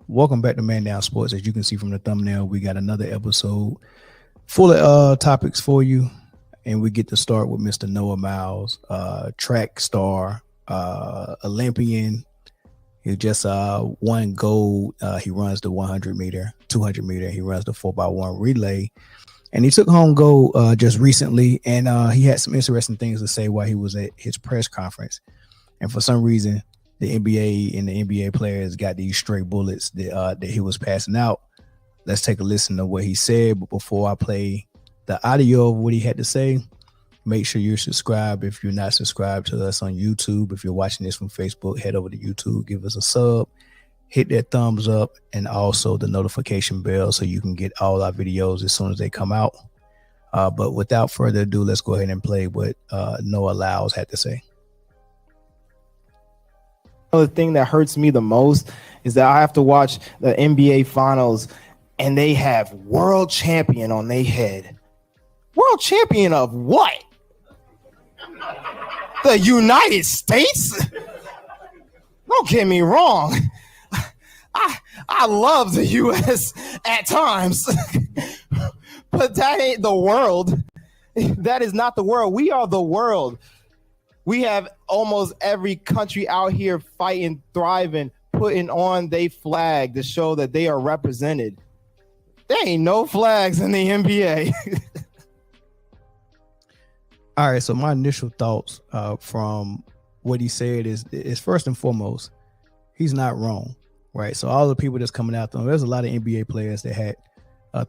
Welcome back to Man Down Sports. As you can see from the thumbnail, we got another episode full of topics for you, and we get to start with Mr. Noah Lyles, track star, Olympian. He just won gold. He runs the 100 meter, 200 meter. He runs the 4x1 relay, and he took home gold just recently. And he had some interesting things to say while he was at his press conference. And for some reason, the NBA and the NBA players got these stray bullets that he was passing out. Let's take a listen to what he said. But before I play the audio of what he had to say, make sure you're subscribed. If you're not subscribed to us on YouTube, if you're watching this from Facebook, head over to YouTube, give us a sub, hit that thumbs up, and also the notification bell so you can get all our videos as soon as they come out. But without further ado, let's go ahead and play what Noah Lyles had to say. The thing that hurts me the most is that I have to watch the NBA finals and they have world champion on their head. World champion of what? The United States? Don't get me wrong. I love the US at times, but that ain't the world. That is not the world. We are the world. We have almost every country out here fighting, thriving, putting on their flag to show that they are represented. There ain't no flags in the NBA. All right, so my initial thoughts from what he said is first and foremost, he's not wrong, right? So all the people that's coming out there, there's a lot of NBA players that had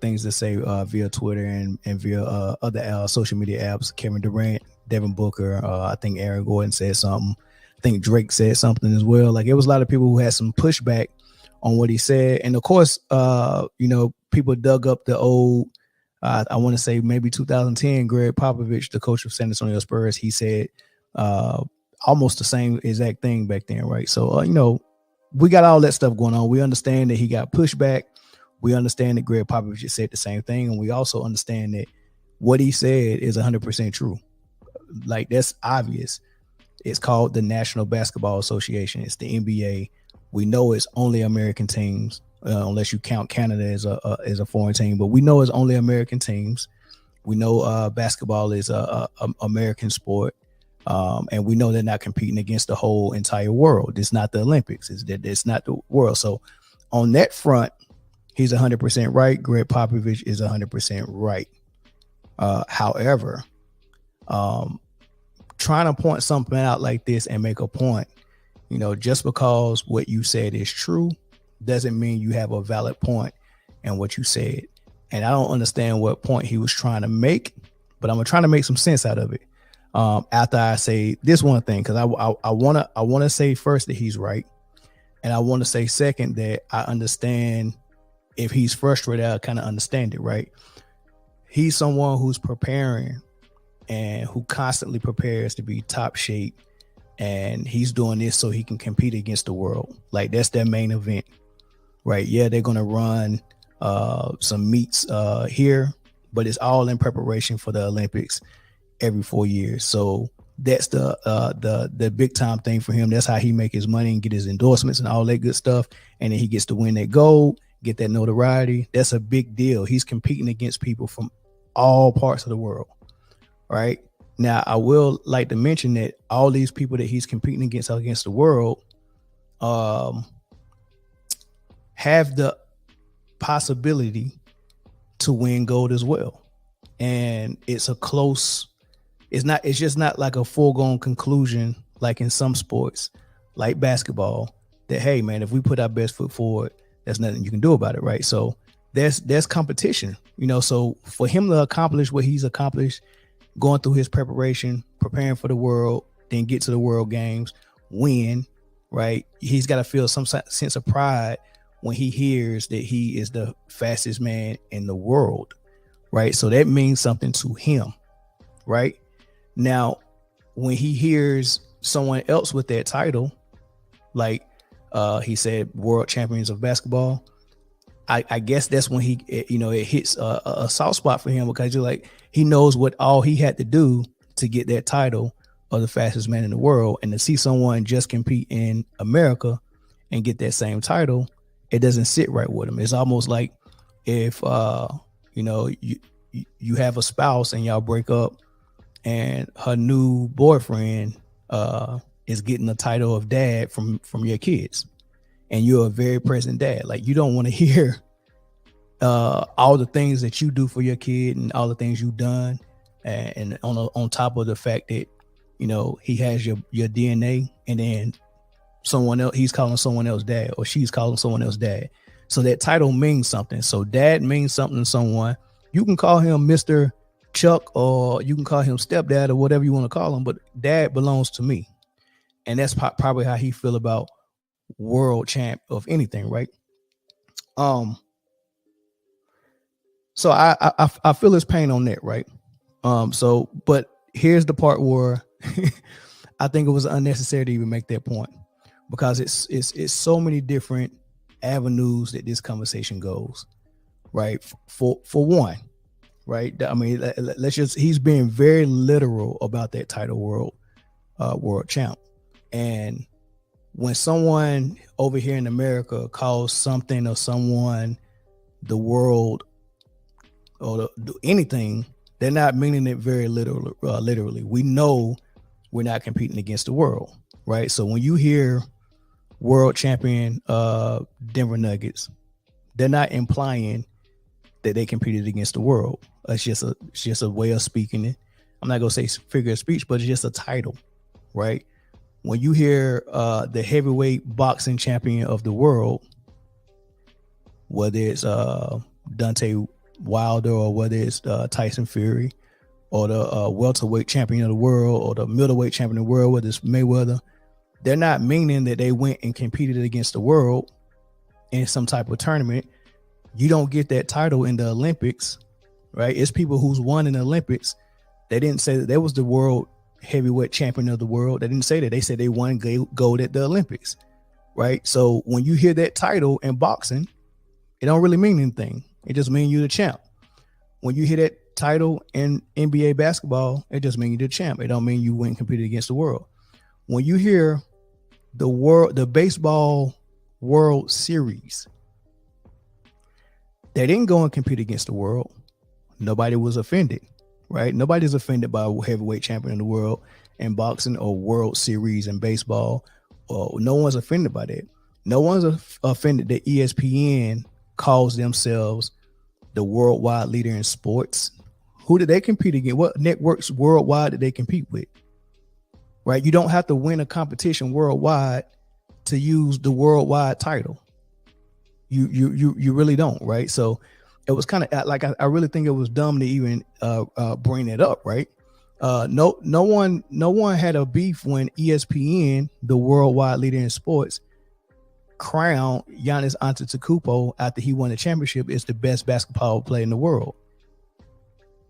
things to say via Twitter and via other social media apps. Kevin Durant, Devin Booker, I think Aaron Gordon said something. I think Drake said something as well. Like, it was a lot of people who had some pushback on what he said. And of course, people dug up the old, I want to say maybe 2010, Greg Popovich, the coach of San Antonio Spurs. He said almost the same exact thing back then, right? So, we got all that stuff going on. We understand that he got pushback. We understand that Greg Popovich said the same thing. And we also understand that what he said is 100% true. Like, that's obvious. It's called the National Basketball Association. It's the NBA. We know it's only American teams, unless you count Canada as a foreign team. But we know it's only American teams. We know basketball is a American sport, and we know they're not competing against the whole entire world. It's not the Olympics. It's not the world. So on that front, he's 100% right. Greg Popovich is 100% right. However, trying to point something out like this and make a point, just because what you said is true doesn't mean you have a valid point in what you said. And I don't understand what point he was trying to make, but I'm gonna try to make some sense out of it. After I say this one thing, because I wanna say first that he's right, and I want to say second that I understand if he's frustrated. I kind of understand it, right? He's someone who's preparing and who constantly prepares to be top shape. And he's doing this so he can compete against the world. Like, that's their main event, right? Yeah, they're going to run some meets here, but it's all in preparation for the Olympics every 4 years. So that's the big time thing for him. That's how he make his money and get his endorsements and all that good stuff. And then he gets to win that gold, get that notoriety. That's a big deal. He's competing against people from all parts of the world. Right now, I will like to mention that all these people that he's competing against the world have the possibility to win gold as well. And it's just not like a foregone conclusion like in some sports, like basketball, that, hey man, if we put our best foot forward, there's nothing you can do about it, right? So there's competition, so for him to accomplish what he's accomplished, going through his preparation, preparing for the world, then get to the World Games, win, right? He's got to feel some sense of pride when he hears that he is the fastest man in the world, right? So that means something to him, right? Now, when he hears someone else with that title, like he said, world champions of basketball, I guess that's when he, it hits a soft spot for him, because you're like, he knows what all he had to do to get that title of the fastest man in the world. And to see someone just compete in America and get that same title, it doesn't sit right with him. It's almost like if you know, you have a spouse and y'all break up, and her new boyfriend is getting the title of dad from your kids, and you're a very present dad. Like, you don't want to hear all the things that you do for your kid and all the things you've done, and on top of the fact that, you know, he has your DNA, and then someone else, he's calling someone else dad, or she's calling someone else dad. So that title means something. So dad means something to someone. You can call him Mr. Chuck, or you can call him stepdad, or whatever you want to call him, but dad belongs to me. And that's probably how he feel about world champ of anything, right? So I feel his pain on that, right? So, but here's the part where I think it was unnecessary to even make that point, because it's so many different avenues that this conversation goes, right? For one, right? I mean, he's being very literal about that title, world champ. And when someone over here in America calls something or someone the world, or anything, they're not meaning it very literally. We know we're not competing against the world, right? So when you hear world champion Denver Nuggets, they're not implying that they competed against the world. It's just a way of speaking it. I'm not gonna say figure of speech, but it's just a title, right? When you hear the heavyweight boxing champion of the world, whether it's Deontay Wilder, or whether it's Tyson Fury, or the welterweight champion of the world, or the middleweight champion of the world, whether it's Mayweather, they're not meaning that they went and competed against the world in some type of tournament. You don't get that title in the Olympics, right? It's people who's won in the Olympics. They didn't say that they was the world heavyweight champion of the world. They didn't say that. They said they won gold at the Olympics, right? So when you hear that title in boxing, it don't really mean anything. It just means you're the champ. When you hear that title in NBA basketball, it just means you're the champ. It don't mean you went and competed against the world. When you hear the baseball World Series, they didn't go and compete against the world. Nobody was offended, right? Nobody's offended by a heavyweight champion of the world in boxing, or World Series in baseball. Or no one's offended by that. No one's offended that ESPN calls themselves the worldwide leader in sports. Who did they compete against? What networks worldwide did they compete with? Right? You don't have to win a competition worldwide to use the worldwide title. You really don't, right? So it was kind of like, I really think it was dumb to even bring it up, right? No one had a beef when ESPN, the worldwide leader in sports, crowned Giannis Antetokounmpo after he won the championship as the best basketball player in the world.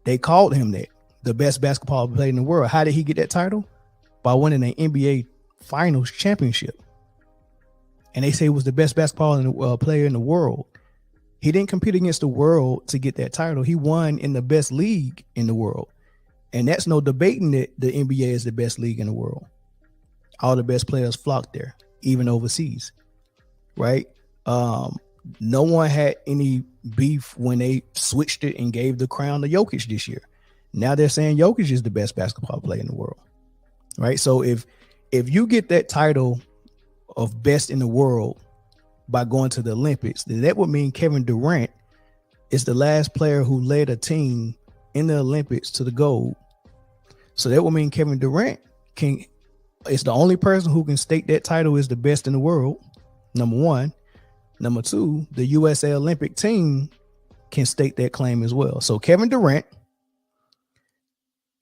They called him that, the best basketball player in the world. How did he get that title? By winning an NBA Finals championship. And they say he was the best basketball player in the world. He didn't compete against the world to get that title. He won in the best league in the world. And that's no debating that the NBA is the best league in the world. All the best players flocked there, even overseas. Right? No one had any beef when they switched it and gave the crown to Jokic this year. Now they're saying Jokic is the best basketball player in the world. Right? So if you get that title of best in the world by going to the Olympics, then that would mean Kevin Durant is the last player who led a team in the Olympics to the gold. So that would mean Kevin Durant is the only person who can state that title is the best in the world. Number one. Number two, the USA Olympic team can state that claim as well. So Kevin Durant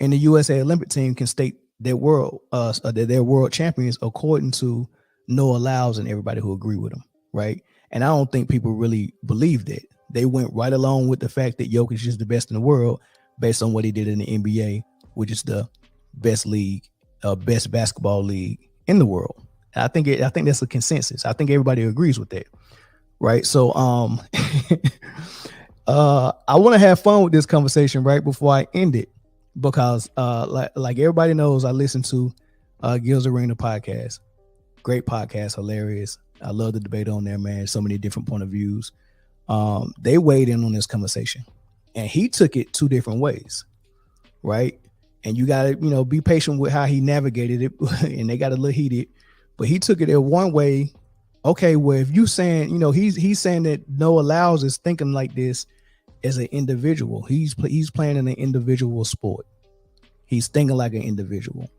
and the USA Olympic team can state their world champions according to Noah Lyles and everybody who agree with him, right? And I don't think people really believe that. They went right along with the fact that Jokic is the best in the world based on what he did in the NBA, which is the best league, best basketball league in the world. And I think that's a consensus. I think everybody agrees with that, right? So I want to have fun with this conversation right before I end it, because like everybody knows, I listen to GIL'S Arenas podcast. Great podcast, hilarious. I love the debate on there, man. So many different point of views. They weighed in on this conversation, and he took it 2 different ways, right? And you gotta, be patient with how he navigated it, and they got a little heated. But he took it in one way. Okay, well, if you saying, he's saying that Noah Lyles is thinking like this as an individual. He's playing in an individual sport. He's thinking like an individual.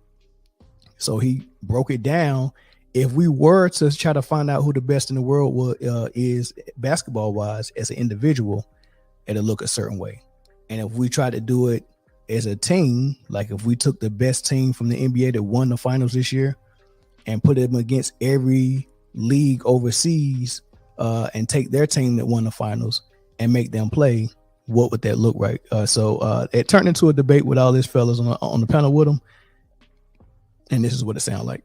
So he broke it down. If we were to try to find out who the best in the world is basketball wise as an individual, it'll look a certain way. And if we try to do it as a team, like if we took the best team from the NBA that won the finals this year and put them against every league overseas and take their team that won the finals and make them play, what would that look like? So it turned into a debate with all these fellas on the panel with them. And this is what it sounded like.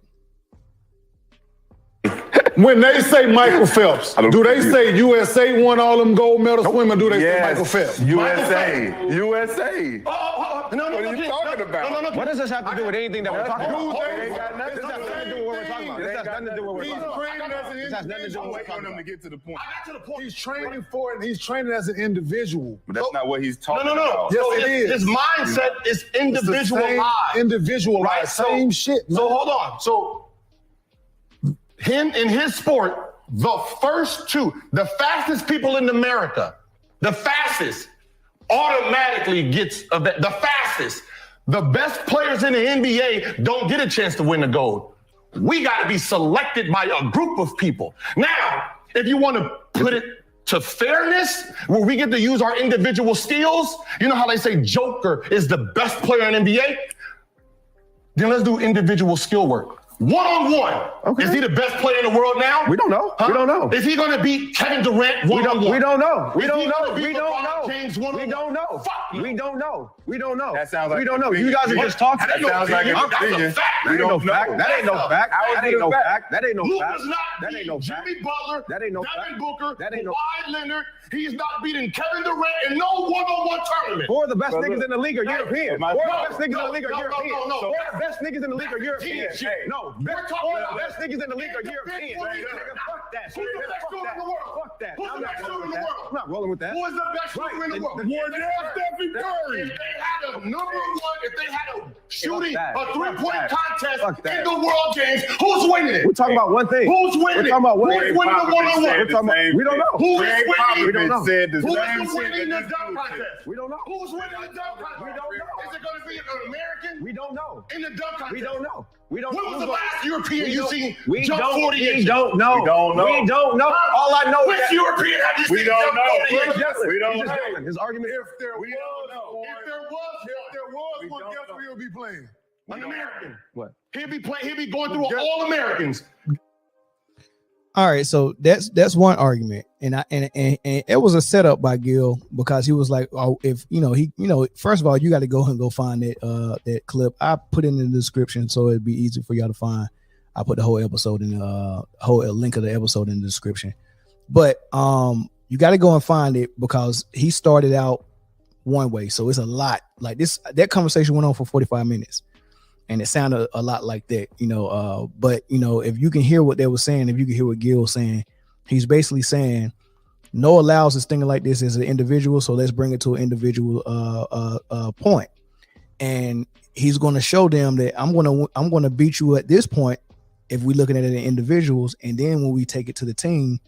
When they say Michael Phelps, do they say USA won all them gold medal swimming? Do they say Michael Phelps? USA. USA. No, what are you talking about? No. What does this have to do with anything that we're talking about? This has nothing to do with what we're talking about. This has nothing to do with what we're talking about. This has nothing to do with what we're talking about. To get to the point. I got to the point. He's training for it. He's training as an individual. But that's not what he's talking about. Yes, it is. His mindset is individualized. Individualized. Right? Same shit. Man. So hold on. So him in his sport, the first 2, the fastest people in America, the fastest automatically gets the fastest. The best players in the NBA don't get a chance to win the gold. We got to be selected by a group of people. Now, if you want to put it to fairness, where we get to use our individual skills, you know how they say Joker is the best player in NBA? Then let's do individual skill work. One-on-one. Okay. Is he the best player in the world now? We don't know. Huh? We don't know. Is he going to beat Kevin Durant one-on-one? We don't know. We don't know. We We don't know. James one-on-one? We don't know. Fuck no. We don't know. We don't know. That sounds like we don't know. opinion. You guys are just talking. That sounds like an opinion. That's a fact. That ain't no fact. That ain't no fact. That ain't no fact. That ain't no Luke fact. does not That beat ain't no fact. Jimmy Butler, That ain't no Devin fact. Booker, That ain't no Kawhi Leonard. He's not beating Kevin Durant in no one-on-one tournament. 4 of the best niggas in the league are European. 4 of the best niggas in the league are No. European. 4 of the best niggas in the league are European. No, 4 of the best niggas in the league are European. Nigga, fuck that. Who's the best shooter in the world? Fuck that. Who's the best shooter in the world? I'm not rolling with that. Who is the best shooter in the world? Stephen Curry. If they had a number 1, if they had a shooting, that. a 3-point contest Fuck that. in the World Games, who's winning it? We're talking about one thing. Who's winning We're talking about one Who's thing. winning the one-on-one? We're talking about, we don't know. Who is Greg winning? We don't know. Popovich said the Who same is shit winning the that dunk this dude contest? said. We don't know. Who's winning the dunk contest? We don't know. Is it going to be an American? We don't know. In the dunk contest? We don't know. We don't When know. was the last European you seen We jump don't. 40 We inches? don't know. We don't know. We don't know. All I know is Which that European have you We seen don't jump know. 40 He's inches? just yelling. We don't He's just know. yelling. His argument. If there We was don't know. one, guess who he'll be playing? An American. What? He'll be going through all Americans. All right, so that's one argument, and it was a setup by Gil because he was like, oh, if first of all, you got to go and go find that clip. I put it in the description so it'd be easy for y'all to find. I put the whole episode in whole link of the episode in the description, but you got to go and find it because he started out one way, so it's a lot like this. That conversation went on for 45 minutes. And it sounded a lot like that, but if you can hear what they were saying, if you can hear what Gil was saying, he's basically saying Noah Lyles is thinking like this as an individual. So let's bring it to an individual point. And he's going to show them that I'm going to beat you at this point. If we're looking at it in individuals, and then when we take it to the team,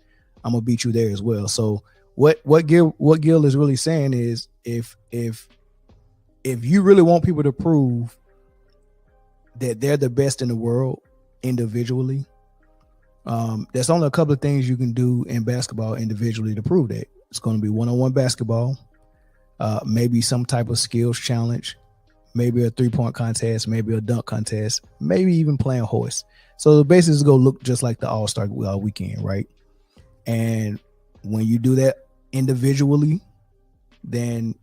I'm going to beat you there as well. So what Gil is really saying is if you really want people to prove that they're the best in the world individually, there's only a couple of things you can do in basketball individually to prove that. It's going to be one-on-one basketball, maybe some type of skills challenge, maybe a 3-point contest, maybe a dunk contest, maybe even playing horse. So the basis is going to look just like the All-Star weekend, right? And when you do that individually, then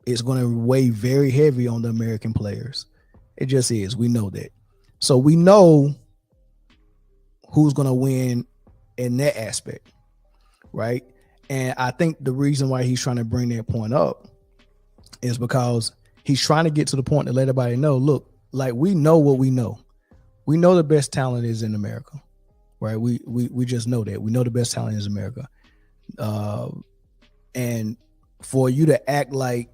it's going to weigh very heavy on the American players. It just is. We know that. So we know who's going to win in that aspect, right? And I think the reason why he's trying to bring that point up is because he's trying to get to the point to let everybody know, look, like we know what we know. We know the best talent is in America, right? We just know that. We know the best talent is America. And for you to act like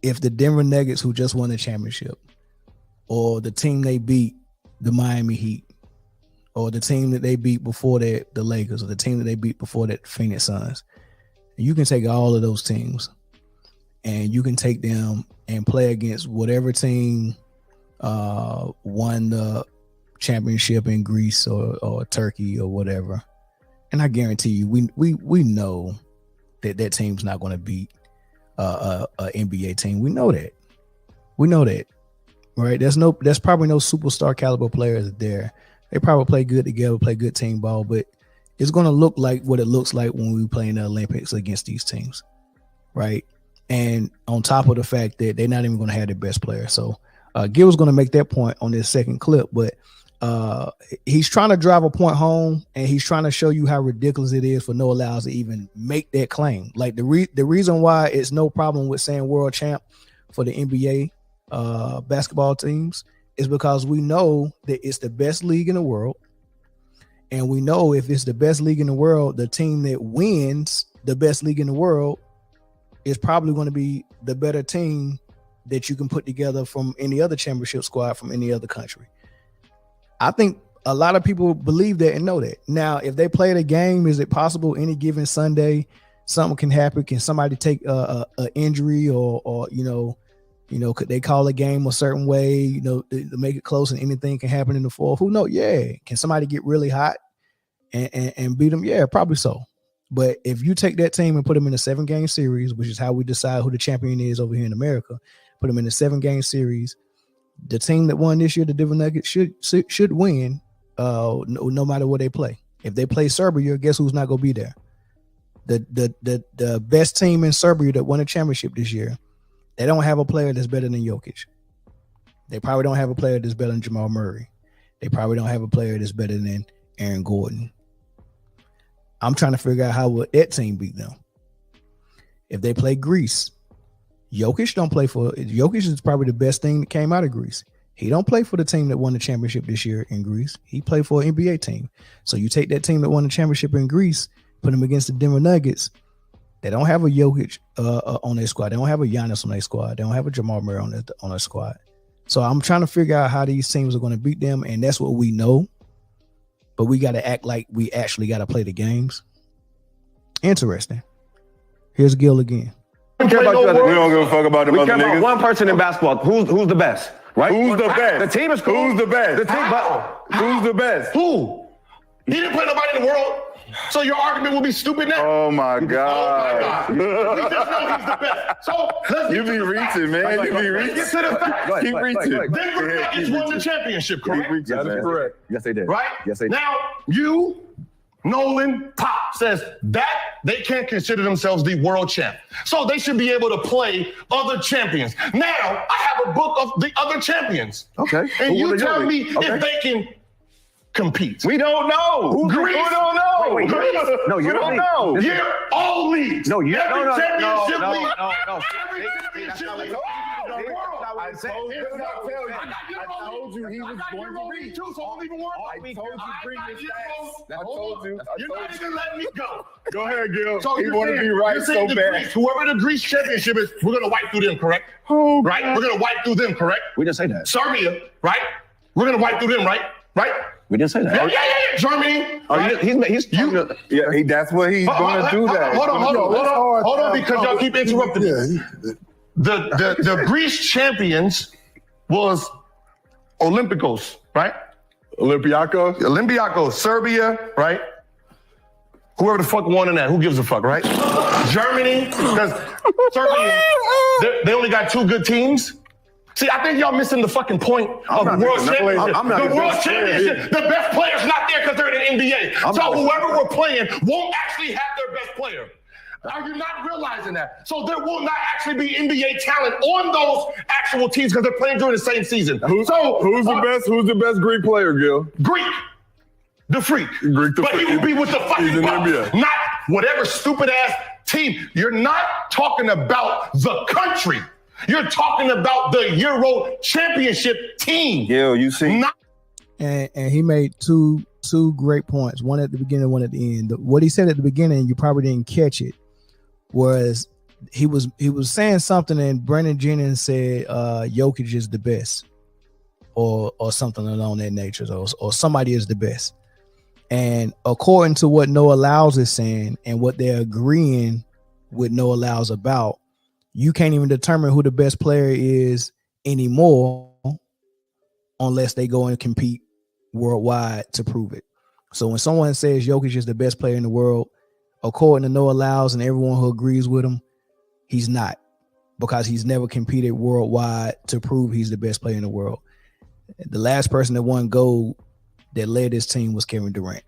if the Denver Nuggets, who just won the championship, or the team they beat, the Miami Heat, or the team that they beat before that, the Lakers, or the team that they beat before that, Phoenix Suns, you can take all of those teams and you can take them and play against whatever team won the championship in Greece or Turkey or whatever. And I guarantee you, we know that team's not going to beat a NBA team. We know that. Right? There's probably no superstar caliber players there. They probably play good together, play good team ball, but it's going to look like what it looks like when we play in the Olympics against these teams, right? And on top of the fact that they're not even going to have their best player. So Gil was going to make that point on this second clip, but he's trying to drive a point home, and he's trying to show you how ridiculous it is for Noah Lyles to even make that claim. Like the reason why it's no problem with saying world champ for the NBA basketball teams is because we know that it's the best league in the world. And we know if it's the best league in the world, the team that wins the best league in the world is probably going to be the better team that you can put together from any other championship squad from any other country. I think a lot of people believe that and know that. Now, if they play the game, is it possible any given Sunday something can happen? Can somebody take a injury or could they call a game a certain way, to make it close and anything can happen in the fourth? Who knows? Yeah. Can somebody get really hot and beat them? Yeah, probably so. But if you take that team and put them in a 7-game series, which is how we decide who the champion is over here in America, put them in a 7-game series, the team that won this year, the Denver Nuggets, should win no matter what they play. If they play Serbia, guess who's not going to be there? The best team in Serbia that won a championship this year, they don't have a player that's better than Jokic. They probably don't have a player that's better than Jamal Murray. They probably don't have a player that's better than Aaron Gordon. I'm trying to figure out how would that team beat them. If they play Greece, Jokic is probably the best thing that came out of Greece. He don't play for the team that won the championship this year in Greece. He played for an NBA team. So you take that team that won the championship in Greece, put them against the Denver Nuggets. They don't have a Jokic on their squad. They don't have a Giannis on their squad. They don't have a Jamal Murray on their squad. So I'm trying to figure out how these teams are going to beat them, and that's what we know. But we got to act like we actually got to play the games. Interesting. Here's Gil again. We don't give a fuck about them other We care niggas. about one person in basketball. Who's the best? Right? Who's the best? The team is cool. Who's the best? The team, but Who's the best? Who? He didn't play nobody in the world. So your argument will be stupid now? Oh my Oh my God. God. We just know he's the best. So let's You get be to the facts. reaching, man. You be Let's get reaching. to the facts. Keep reaching. Denver Nuggets won the championship, correct? Keep reaching, man. correct. Yes, they did. Right? Yes, they did. Now, you, Nolan, Pop says that they can't consider themselves the world champ. So they should be able to play other champions. Now, I have a book of the other champions. Okay. And Who you are they tell doing? me Okay. if they can compete. We don't know. Greece. We don't know. Wait, Greece. no, you we don't don't know. This is- Yeah, all leagues. No, you Every no, championship no, league. no. Every championship league. I told you he was going to reach. Too, so don't even worry I about me. told you previous I I told you. You're not even letting me go. Go ahead, Gil. So He you're want to saying- be right you're so saying the bad. Greece, whoever the Greece championship is, we're gonna wipe through them, correct? Oh, Right? We're gonna wipe through them, correct? We didn't say that. Serbia, right? We're gonna wipe through them, right? Right? We didn't say that. Yeah. Germany. Right? He's Yeah, that's what he's going to do that. Hold on, because y'all keep interrupting me. The Greece champions was Olympiacos, right? Olympiacos, Serbia, right? Whoever the fuck won in that, who gives a fuck, right? Germany, because Serbia, they only got 2 good teams. See, I think y'all missing the fucking point of the World Championship. The World Championship, the best player's not there because they're in the NBA. So whoever we're playing won't actually have their best player. Are you not realizing that? So there will not actually be NBA talent on those actual teams because they're playing during the same season. Who's the best Greek player, Gil? Greek, the freak. Greek the but freak. he will be with the fucking He's in Bucks, NBA. not whatever stupid ass team. You're not talking about the country. You're talking about the Euro championship team. Gil, you see? Not And he made two two great points, one at the beginning, one at the end. What he said at the beginning, you probably didn't catch it, was he was saying something, and Brandon Jennings said Jokic is the best, or something along that nature, or somebody is the best. And according to what Noah Lyles is saying and what they're agreeing with Noah Lyles about, you can't even determine who the best player is anymore unless they go and compete worldwide to prove it. So when someone says Jokic is the best player in the world, according to Noah Lyles and everyone who agrees with him, he's not, because he's never competed worldwide to prove he's the best player in the world. The last person that won gold that led his team was Kevin Durant.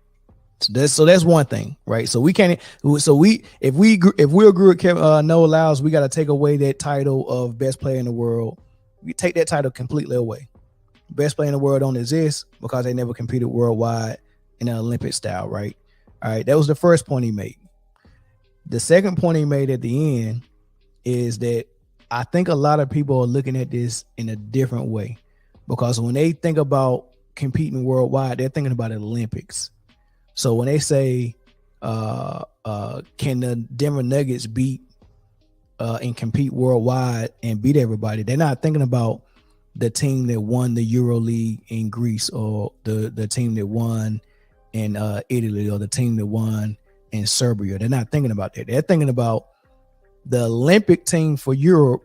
So that's one thing, right? So we can't. So if we agree with Noah Lyles, we got to take away that title of best player in the world. We take that title completely away. Best player in the world don't exist because they never competed worldwide in an Olympic style, right? All right, that was the first point he made. The second point he made at the end is that I think a lot of people are looking at this in a different way, because when they think about competing worldwide, they're thinking about Olympics. So when they say, can the Denver Nuggets beat and compete worldwide and beat everybody, they're not thinking about the team that won the EuroLeague in Greece, or the team that won in Italy, or the team that won in Serbia. They're not thinking about that. They're thinking about the Olympic team for Europe,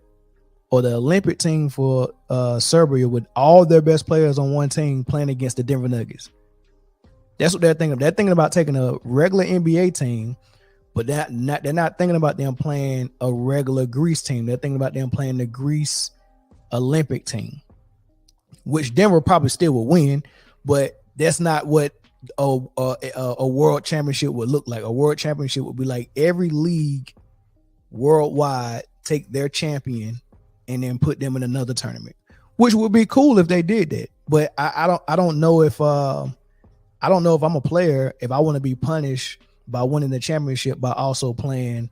or the Olympic team for Serbia, with all their best players on one team playing against the Denver Nuggets. That's what they're thinking of. They're thinking about taking a regular NBA team, but they're not thinking about them playing a regular Greece team. They're thinking about them playing the Greece Olympic team, which Denver probably still will win, but that's not what a world championship would look like. A world championship would be like every league worldwide take their champion and then put them in another tournament, which would be cool if they did that. But I don't know if I'm a player, if I want to be punished by winning the championship by also playing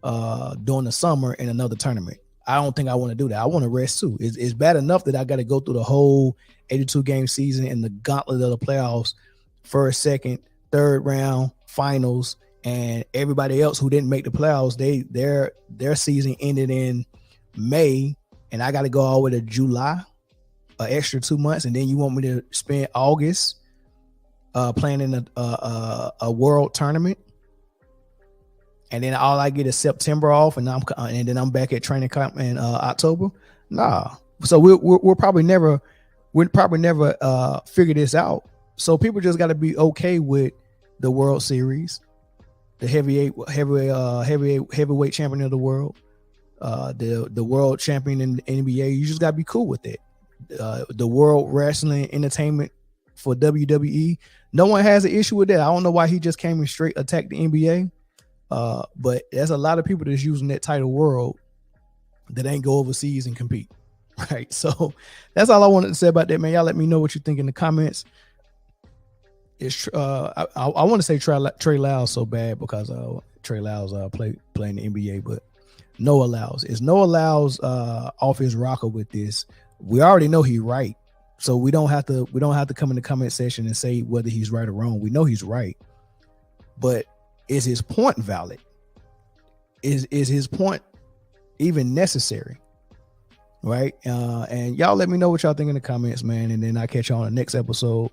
during the summer in another tournament. I don't think I want to do that. I want to rest too. It's bad enough that I got to go through the whole 82 game season and the gauntlet of the playoffs, first, second, third round, finals, and everybody else who didn't make the playoffs, their season ended in May, and I got to go all the way to July, an extra 2 months, and then you want me to spend August playing in a world tournament, and then all I get is September off, and then I'm back at training camp in October. Nah, so we'll probably never figure this out. So people just got to be okay with the World Series, the heavyweight champion of the world, the world champion in the NBA. You just got to be cool with it. The World Wrestling Entertainment for WWE. No one has an issue with that. I don't know why he just came and straight attacked the NBA. But there's a lot of people that's using that title world that ain't go overseas and compete. Right. So that's all I wanted to say about that, man. Y'all let me know what you think in the comments. It's I want to say Trey Lyles so bad because Trey Lyles playing the NBA, but Noah Lyles. Is Noah Lyles off his rocker with this? We already know he's right. So we don't have to come in the comment section and say whether he's right or wrong. We know he's right. But is his point valid? Is his point even necessary? Right? And y'all let me know what y'all think in the comments, man. And then I'll catch y'all on the next episode.